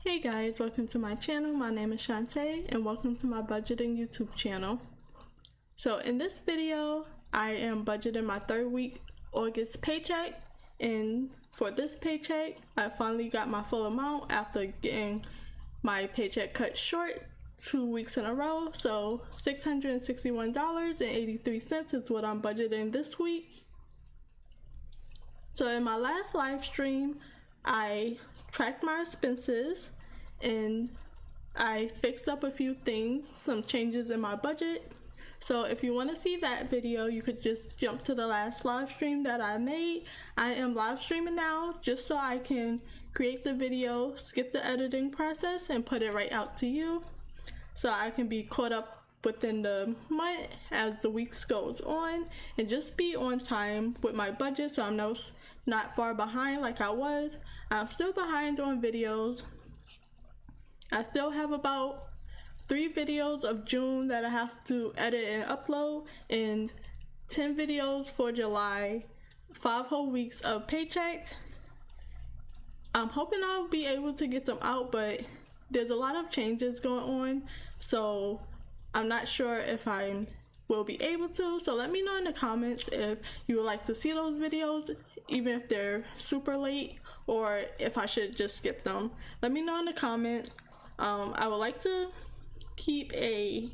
Hey guys, welcome to my channel. My name is Shantae and welcome to my budgeting YouTube channel. So in this video, I am budgeting my third week August paycheck, and for this paycheck, I finally got my full amount after getting my paycheck cut short 2 weeks in a row. So $661.83 is what I'm budgeting this week. So in my last live stream, I tracked my expenses and I fixed up a few things, some changes in my budget. So if you want to see that video, you could just jump to the last live stream that I made. I am live streaming now just so I can create the video, skip the editing process, and put it right out to you so I can be caught up within the month as the weeks goes on and just be on time with my budget, so I'm not far behind like I was. I'm still behind on videos. I still have about 3 videos of June that I have to edit and upload, and 10 videos for July, 5 whole weeks of paychecks. I'm hoping I'll be able to get them out, but there's a lot of changes going on, so I'm not sure if I will be able to. So let me know in the comments if you would like to see those videos, even if they're super late, or if I should just skip them. Let me know in the comments. I would like to keep a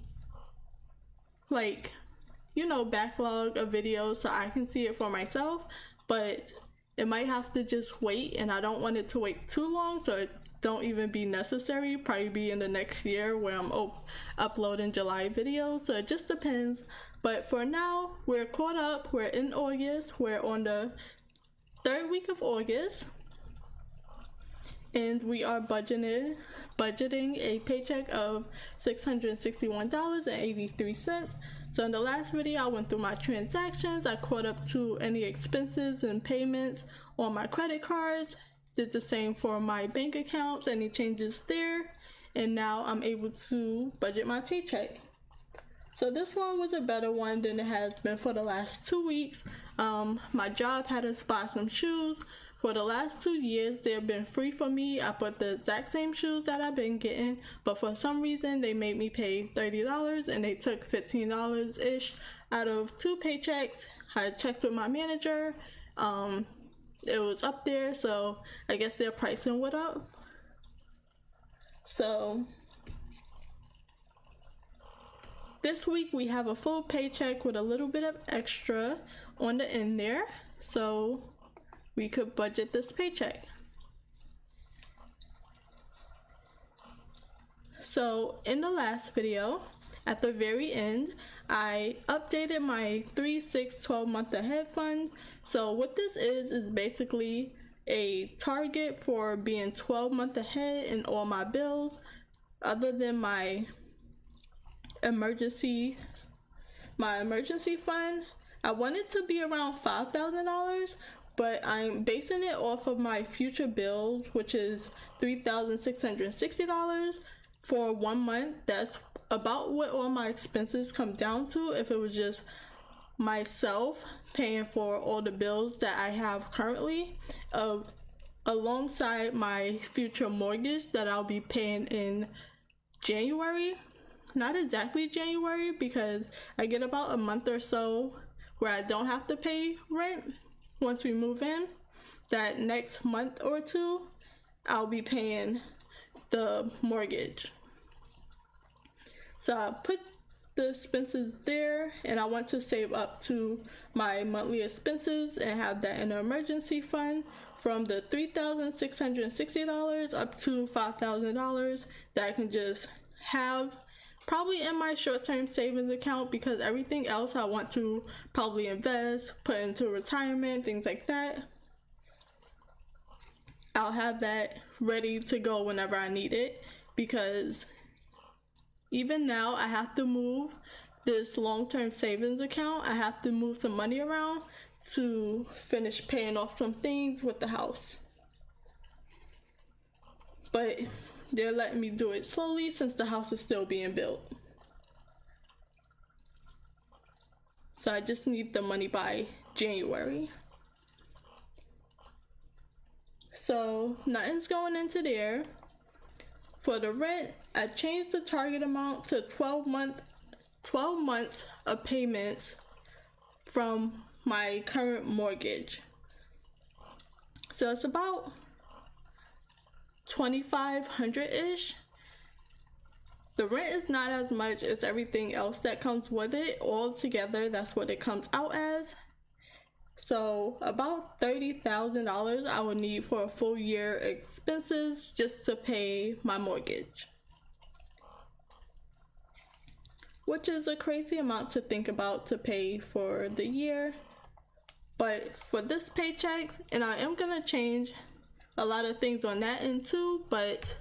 backlog of videos so I can see it for myself, but it might have to just wait, and I don't want it to wait too long, so it don't even be necessary. Probably be in the next year where I'm uploading July videos, so it just depends. But for now, we're caught up. We're in August. We're on the 3rd week of August, and we are budgeting a paycheck of $661.83. So in the last video, I went through my transactions. I caught up to any expenses and payments on my credit cards, did the same for my bank accounts, any changes there, and now I'm able to budget my paycheck. So this one was a better one than it has been for the last 2 weeks. My job had us buy some shoes. For the last 2 years, they've been free for me. I bought the exact same shoes that I've been getting, but for some reason, they made me pay $30, and they took $15-ish out of 2 paychecks. I checked with my manager. It was up there, so I guess their pricing went up. So this week we have a full paycheck with a little bit of extra on the end there, so we could budget this paycheck. So in the last video, at the very end, I updated my 3, 6, 12 month ahead fund. So what this is basically a target for being 12 months ahead in all my bills, other than my emergency fund. I want it to be around $5,000, but I'm basing it off of my future bills, which is $3,660 for 1 month. That's about what all my expenses come down to if it was just myself paying for all the bills that I have currently, alongside my future mortgage that I'll be paying in January. Not exactly January, because I get about a month or so where I don't have to pay rent once we move in. That next month or 2, I'll be paying the mortgage. So I put the expenses there, and I want to save up to my monthly expenses and have that in an emergency fund from the $3,660 up to $5,000 that I can just have probably in my short-term savings account, because everything else I want to probably invest, put into retirement, things like that. I'll have that ready to go whenever I need it, because even now I have to move this long-term savings account. I have to move some money around to finish paying off some things with the house. But they're letting me do it slowly since the house is still being built. So I just need the money by January. So nothing's going into there. For the rent, I changed the target amount to 12 months of payments from my current mortgage. So it's about $2,500-ish. The rent is not as much as everything else that comes with it. All together, that's what it comes out as. So about $30,000 I will need for a full year expenses just to pay my mortgage, which is a crazy amount to think about to pay for the year. But for this paycheck, and I am gonna change a lot of things on that end too, but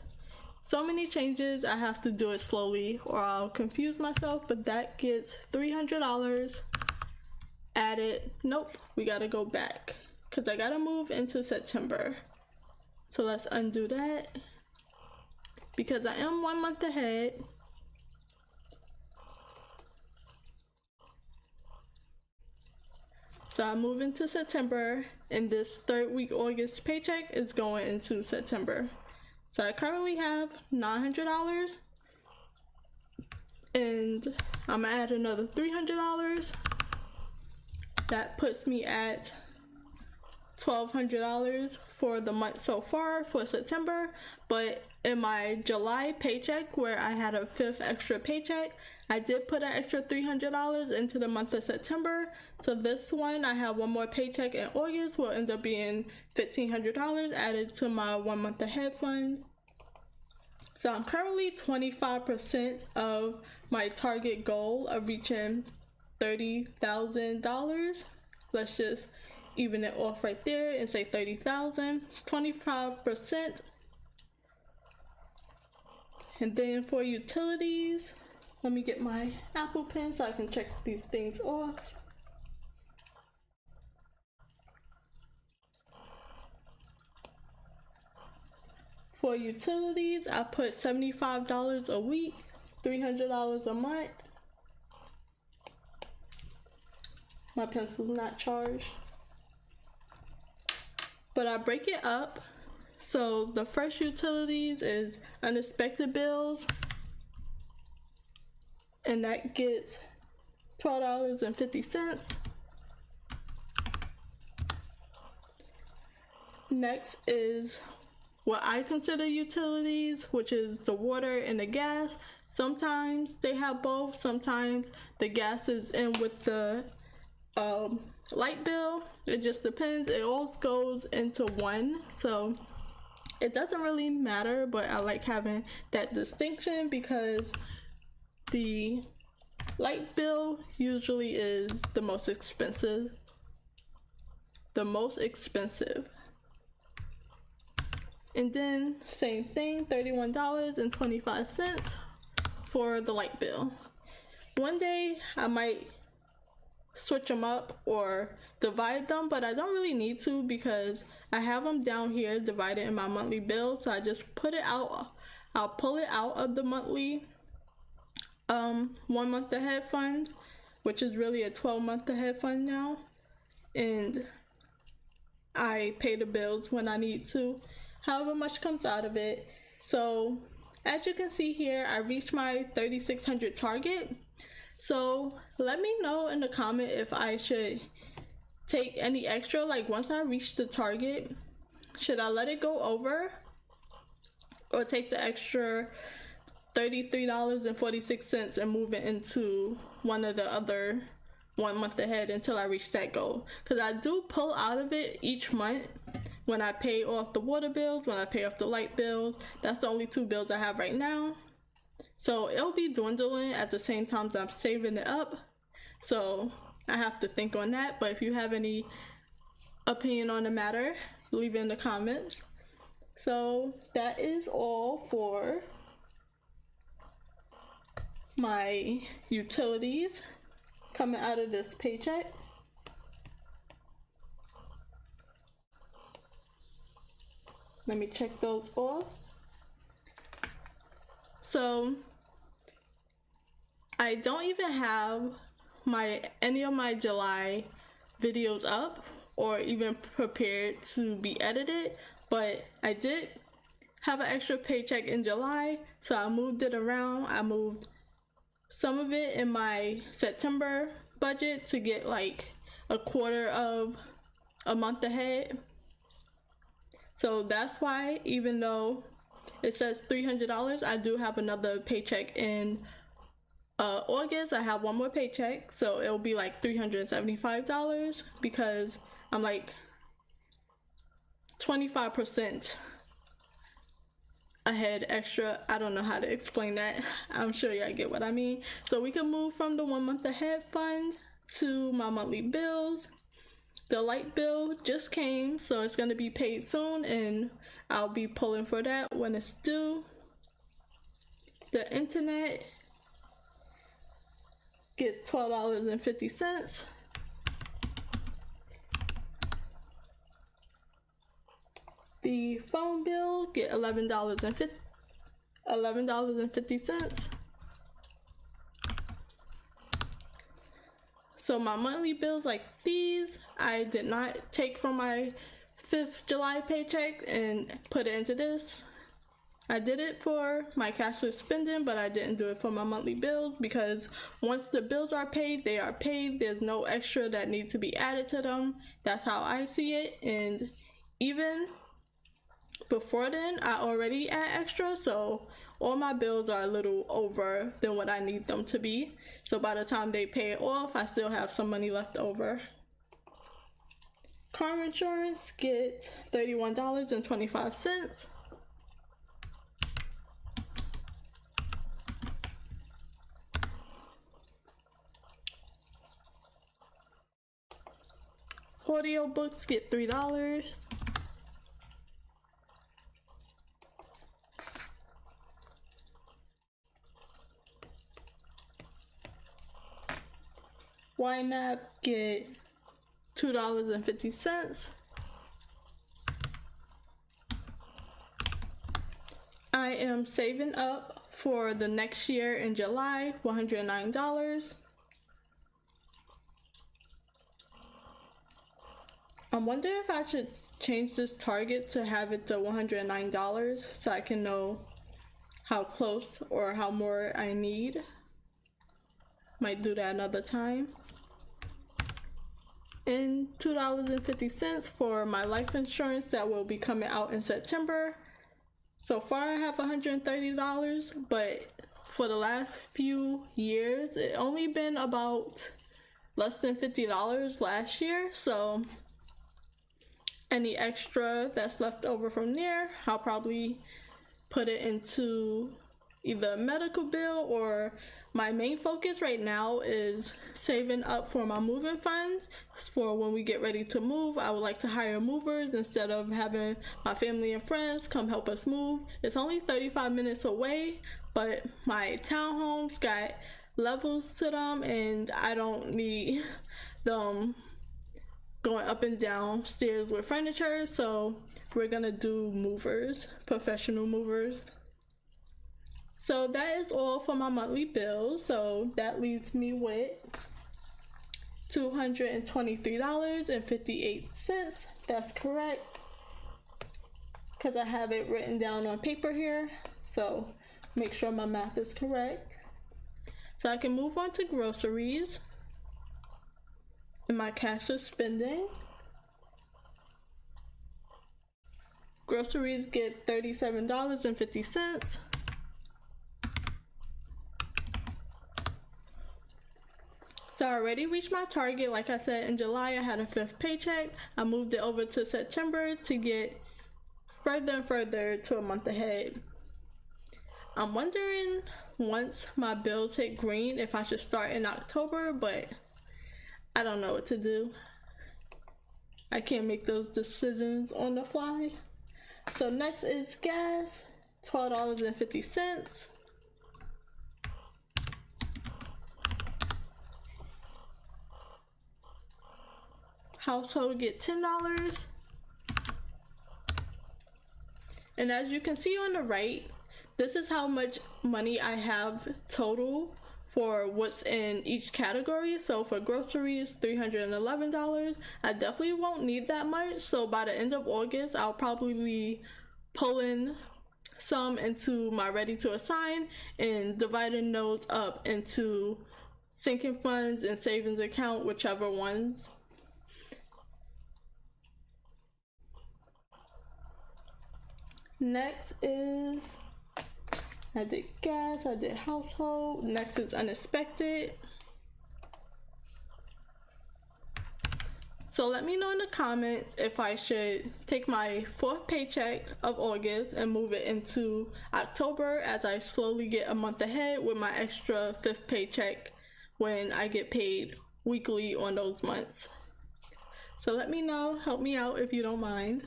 so many changes I have to do it slowly or I'll confuse myself. But that gets $300 added. Nope, we gotta go back because I gotta move into September. So let's undo that because I am 1 month ahead. So I move into September, and this third week August paycheck is going into September. So I currently have $900, and I'm gonna add another $300. That puts me at $1,200 for the month so far for September. But in my July paycheck, where I had a 5th extra paycheck, I did put an extra $300 into the month of September. So this one, I have one more paycheck in August, will end up being $1,500 added to my 1 month ahead fund. So I'm currently 25% of my target goal of reaching $30,000. Let's just even it off right there and say 30,000, 25%. And then for utilities, let me get my Apple Pen so I can check these things off. For utilities, I put $75 a week, $300 a month. My pencil's not charged. But I break it up. So the first utilities is unexpected bills, and that gets $12.50. Next is what I consider utilities, which is the water and the gas. Sometimes they have both. Sometimes the gas is in with the light bill. It just depends. It all goes into one, so it doesn't really matter, but I like having that distinction because the light bill usually is the most expensive. And then same thing, $31.25 for the light bill. One day I might switch them up or divide them, but I don't really need to because I have them down here divided in my monthly bill. So I just put it out. I'll pull it out of the monthly 1 month ahead fund, which is really a 12-month ahead fund now, and I pay the bills when I need to, however much comes out of it. So as you can see here, I reached my 3,600 target. So let me know in the comment if I should take any extra. Like once I reach the target, should I let it go over or take the extra $33.46 and move it into one of the other 1 month ahead until I reach that goal? Because I do pull out of it each month when I pay off the water bills, when I pay off the light bills. That's the only 2 bills I have right now. So it'll be dwindling at the same time as I'm saving it up. So I have to think on that. But if you have any opinion on the matter, leave it in the comments. So that is all for my utilities coming out of this paycheck. Let me check those off. So I don't even have any of my July videos up or even prepared to be edited, but I did have an extra paycheck in July, so I moved it around. I moved some of it in my September budget to get like a quarter of a month ahead. So that's why, even though it says $300, I do have another paycheck in August. I have one more paycheck, so it'll be like $375 because I'm like 25% ahead extra. I don't know how to explain that. I'm sure y'all get what I mean. So we can move from the 1 month ahead fund to my monthly bills. The light bill just came, so it's going to be paid soon, and I'll be pulling for that when it's due. The internet gets $12.50. The phone bill get $11.50. So my monthly bills like these, I did not take from my 5th July paycheck and put it into this. I did it for my cashless spending, but I didn't do it for my monthly bills because once the bills are paid, they are paid. There's no extra that needs to be added to them. That's how I see it. And even before then, I already add extra, so all my bills are a little over than what I need them to be. So by the time they pay it off, I still have some money left over. Car insurance get $31.25. Audio books get $3. YNAB get $2.50. I am saving up for the next year in July, $109. I'm wondering if I should change this target to have it to $109 so I can know how close or how more I need. Might do that another time. And $2.50 for my life insurance that will be coming out in September. So far I have $130, but for the last few years it only been about less than $50 last year. So any extra that's left over from there, I'll probably put it into either a medical bill, or my main focus right now is saving up for my moving fund for when we get ready to move. I would like to hire movers instead of having my family and friends come help us move. It's only 35 minutes away, but my townhomes got levels to them and I don't need them going up and down stairs with furniture, so we're gonna do movers, professional movers. So that is all for my monthly bills. So that leaves me with $223.58. That's correct, because I have it written down on paper here. So make sure my math is correct. So I can move on to groceries and my cashless spending. Groceries get $37.50. So I already reached my target. Like I said, in July I had a 5th paycheck. I moved it over to September to get further and further to a month ahead. I'm wondering, once my bills hit green, if I should start in October, but I don't know what to do. I can't make those decisions on the fly. So next is gas, $12.50. Household get $10. And as you can see on the right, this is how much money I have total for what's in each category. So for groceries, $311. I definitely won't need that much. So by the end of August, I'll probably be pulling some into my ready to assign and dividing those up into sinking funds and savings account, whichever ones. Next is, I did gas, I did household. Next is unexpected. So let me know in the comments if I should take my 4th paycheck of August and move it into October, as I slowly get a month ahead with my extra 5th paycheck when I get paid weekly on those months. So let me know, help me out if you don't mind.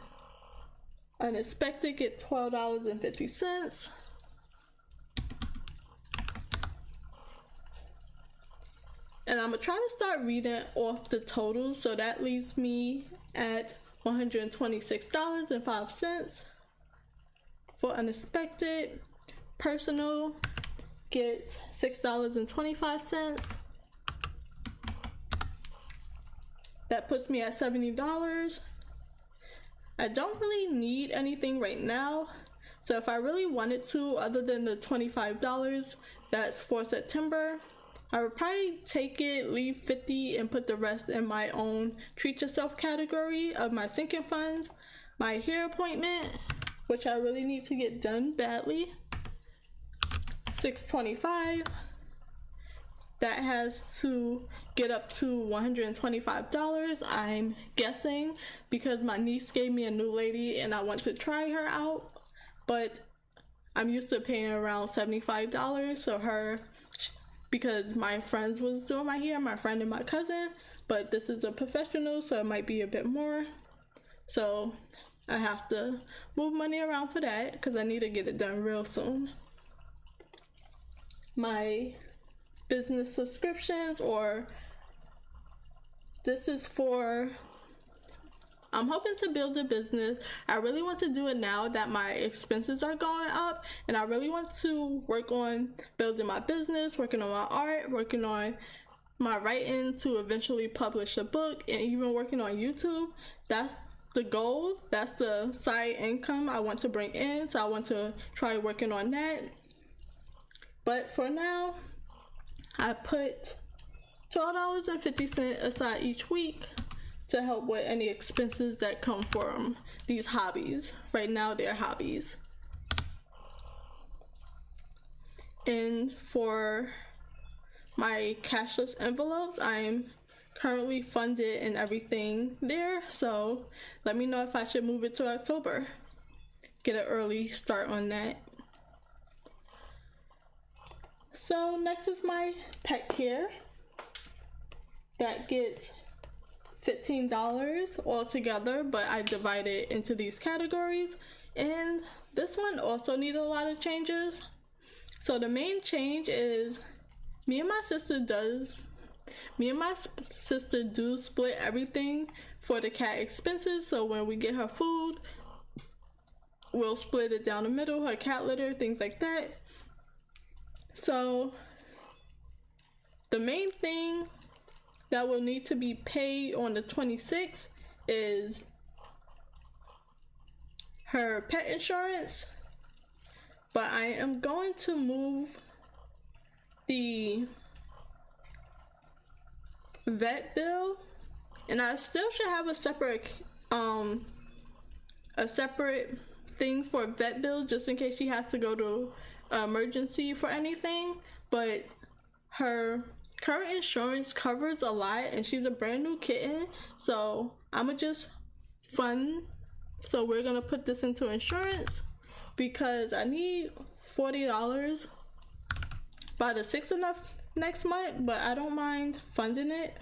Unexpected, get $12.50. And I'm gonna try to start reading off the totals, so that leaves me at $126.05 for unexpected. Personal gets $6.25. That puts me at $70. I don't really need anything right now, so if I really wanted to, other than the $25 that's for September, I would probably take it, leave 50, and put the rest in my own treat yourself category of my sinking funds. My hair appointment, which I really need to get done badly, $6.25. That has to get up to $125, I'm guessing, because my niece gave me a new lady and I want to try her out, but I'm used to paying around $75, so because my friends was doing my hair, my friend and my cousin, but this is a professional, so it might be a bit more. So I have to move money around for that because I need to get it done real soon. My business subscriptions, or this is for, I'm hoping to build a business. I really want to do it now that my expenses are going up, and I really want to work on building my business, working on my art, working on my writing to eventually publish a book, and even working on YouTube. That's the goal. That's the side income I want to bring in, so I want to try working on that. But for now, I put $12.50 aside each week to help with any expenses that come from these hobbies. Right now, they're hobbies. And for my cashless envelopes, I'm currently funded and everything there, so let me know if I should move it to October. Get an early start on that. So next is my pet care. That gets $15 altogether, but I divide it into these categories, and this one also needed a lot of changes. So the main change is me and my sister do split everything for the cat expenses. So when we get her food, we'll split it down the middle, her cat litter, things like that. So the main thing that will need to be paid on the 26th is her pet insurance, but I am going to move the vet bill, and I still should have a separate things for a vet bill just in case she has to go to emergency for anything, but her current insurance covers a lot, and she's a brand new kitten, so I'ma just fund. So we're gonna put this into insurance because I need $40 by the 6th of next month, but I don't mind funding it.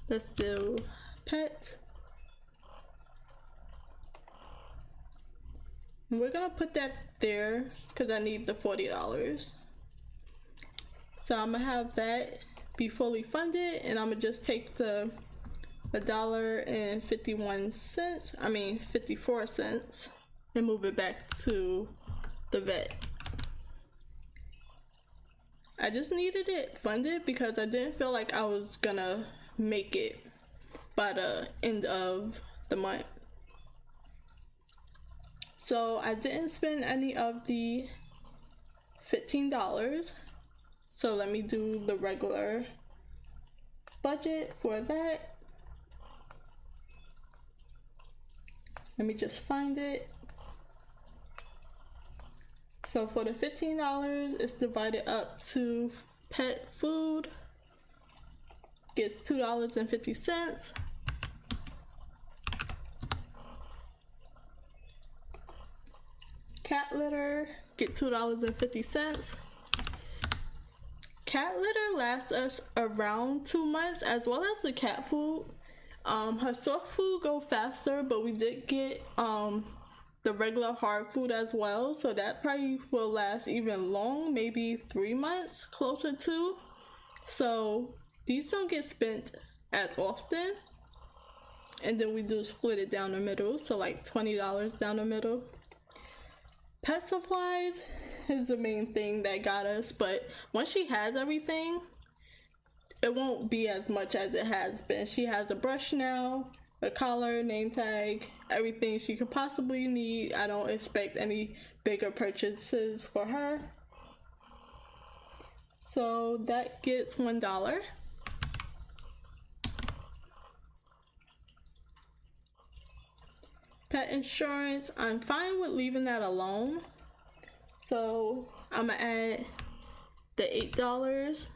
Let's do pet. And we're gonna put that there because I need the $40. So I'm gonna have that be fully funded, and I'm gonna just take the $1.54 and move it back to the vet. I just needed it funded because I didn't feel like I was gonna make it by the end of the month. So I didn't spend any of the $15. So let me do the regular budget for that. Let me just find it. So for the $15, it's divided up to pet food gets $2.50. Cat litter get $2.50. Cat litter lasts us around 2 months, as well as the cat food. Her soft food go faster, but we did get the regular hard food as well, so that probably will last even long, maybe 3 months, closer to. So these don't get spent as often, and then we do split it down the middle, so like $20 down the middle. Pet supplies is the main thing that got us, but once she has everything, it won't be as much as it has been. She has a brush now, a collar, name tag, everything she could possibly need. I don't expect any bigger purchases for her. So that gets $1. Pet insurance, I'm fine with leaving that alone. So I'm gonna add the $8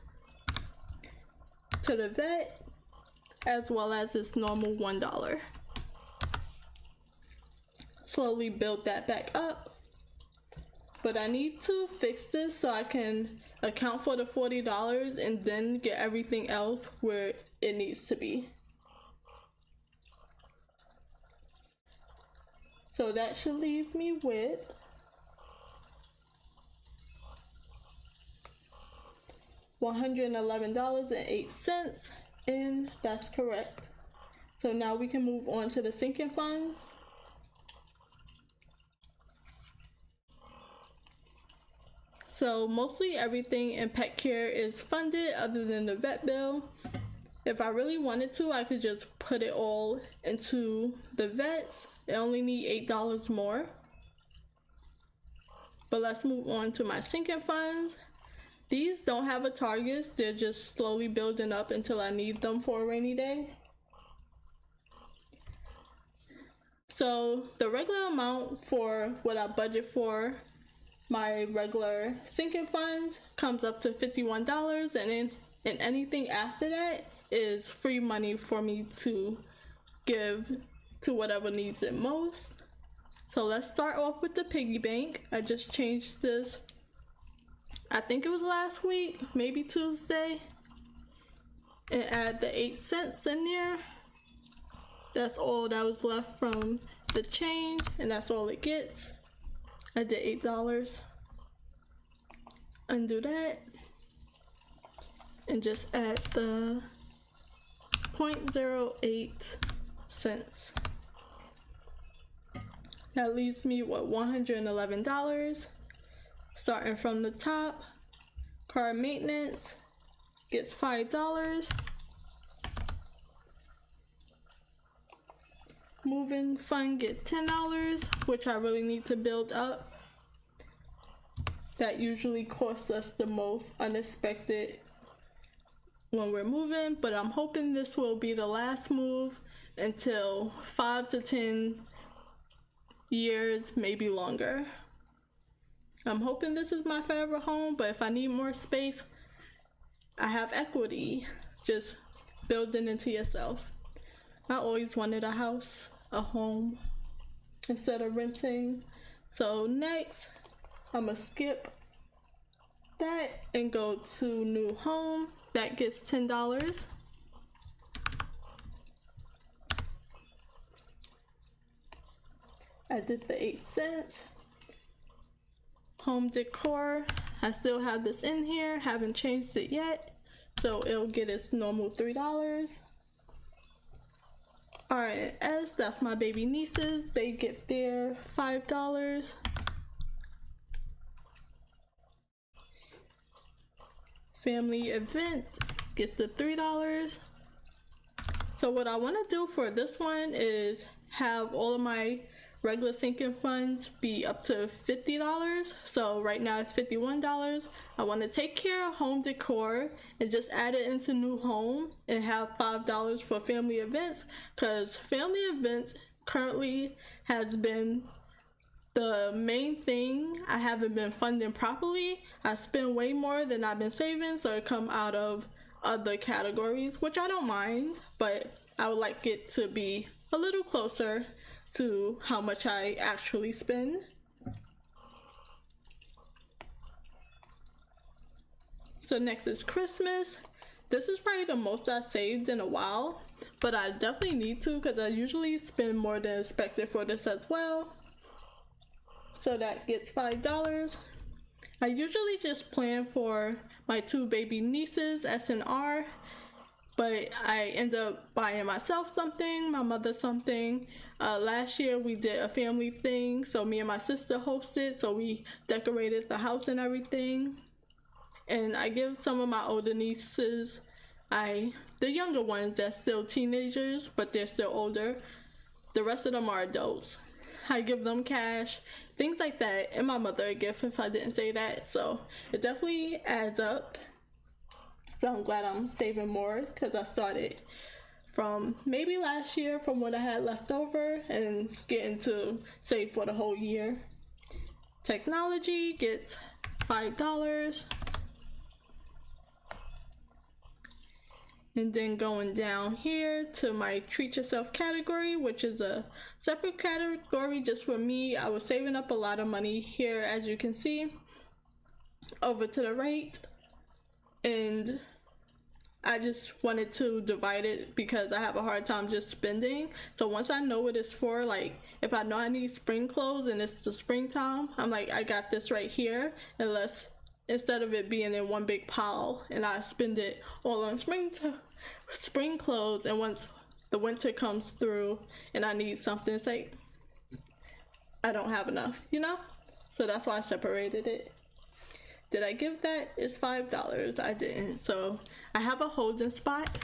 to the vet, as well as its normal $1. Slowly build that back up. But I need to fix this so I can account for the $40 and then get everything else where it needs to be. So that should leave me with $111.08, and that's correct. So now we can move on to the sinking funds. So mostly everything in pet care is funded other than the vet bill. If I really wanted to, I could just put it all into the vets. I only need $8 more. But let's move on to my sinking funds. These don't have a target, they're just slowly building up until I need them for a rainy day. So the regular amount for what I budget for my regular sinking funds comes up to $51, and then anything after that is free money for me to give to whatever needs it most. So let's start off with the piggy bank. I just changed this, I think it was last week, maybe Tuesday, and add the 8 cents in there. That's all that was left from the change, and that's all it gets. I did $8. Undo that and just add the 0.08 cents. That leaves me with $111. Starting from the top, car maintenance gets $5. Moving fund get $10, which I really need to build up. That usually costs us the most unexpected when we're moving, but I'm hoping this will be the last move until 5 to 10 years, maybe longer. I'm hoping this is my forever home, but if I need more space, I have equity. Just building into yourself. I always wanted a house, a home, instead of renting. So next, I'm gonna skip that and go to new home. That gets $10. I did the 8 cents. Home decor, I still have this in here, haven't changed it yet, so it'll get its normal $3. R&S, that's my baby nieces, they get their $5. Family event, get the $3. So what I want to do for this one is have all of my regular sinking funds be up to $50. So right now it's $51. I want to take care of home decor and just add it into new home and have $5 for family events, because family events currently has been the main thing I haven't been funding properly. I spend way more than I've been saving, so it come out of other categories, which I don't mind, but I would like it to be a little closer to how much I actually spend. So next is Christmas. This is probably the most I saved in a while, but I definitely need to, because I usually spend more than expected for this as well. So that gets $5. I usually just plan for my 2 baby nieces, S and R, but I end up buying myself something, my mother something. Last year we did a family thing, so me and my sister hosted, so we decorated the house and everything. And I give some of my older nieces, the younger ones that's still teenagers, but they're still older. The rest of them are adults. I give them cash, things like that, and my mother a gift if I didn't say that. So it definitely adds up. So I'm glad I'm saving more, because I started from maybe last year from what I had left over and getting to save for the whole year. Technology gets $5. And then going down here to my treat yourself category, which is a separate category just for me. I was saving up a lot of money here, as you can see, over to the right. And I just wanted to divide it because I have a hard time just spending. So once I know what it's for, like if I know I need spring clothes and it's the springtime, I'm like, I got this right here, instead of it being in one big pile and I spend it all on spring clothes, and once the winter comes through and I need something, it's like I don't have enough, you know? So that's why I separated it. Did I give that? It's $5. I didn't. So I have a holding spot,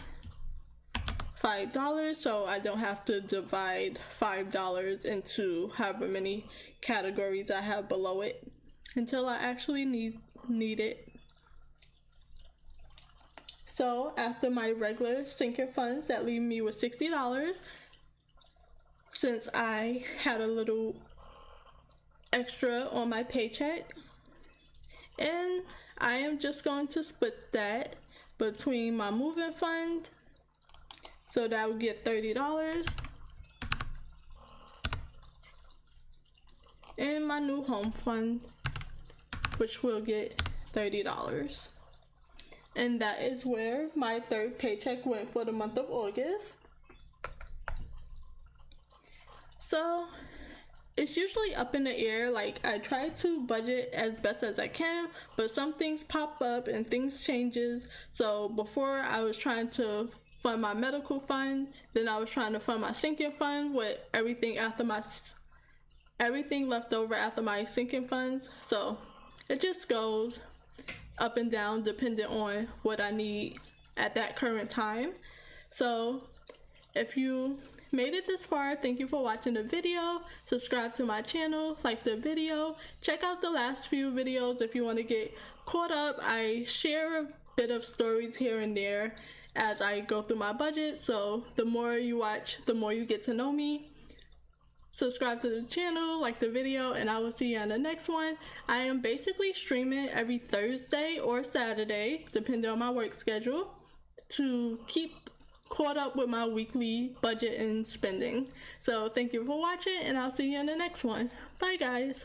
$5, so I don't have to divide $5 into however many categories I have below it until I actually need it. So after my regular sinking funds, that leave me with $60. Since I had a little extra on my paycheck, and I am just going to split that between my moving fund, so that would get $30, and my new home fund, which will get $30. And that is where my third paycheck went for the month of August. So it's usually up in the air. Like, I try to budget as best as I can, but some things pop up and things changes. So before I was trying to fund my medical fund, then I was trying to fund my sinking fund with everything left over after my sinking funds. So it just goes up and down depending on what I need at that current time. So if you made it this far, thank you for watching the video. Subscribe to my channel, like the video, check out the last few videos if you want to get caught up. I share a bit of stories here and there as I go through my budget, so the more you watch, the more you get to know me. Subscribe to the channel, like the video, and I will see you on the next one. I am basically streaming every Thursday or Saturday, depending on my work schedule, to keep caught up with my weekly budget and spending. So thank you for watching, and I'll see you in the next one. Bye guys.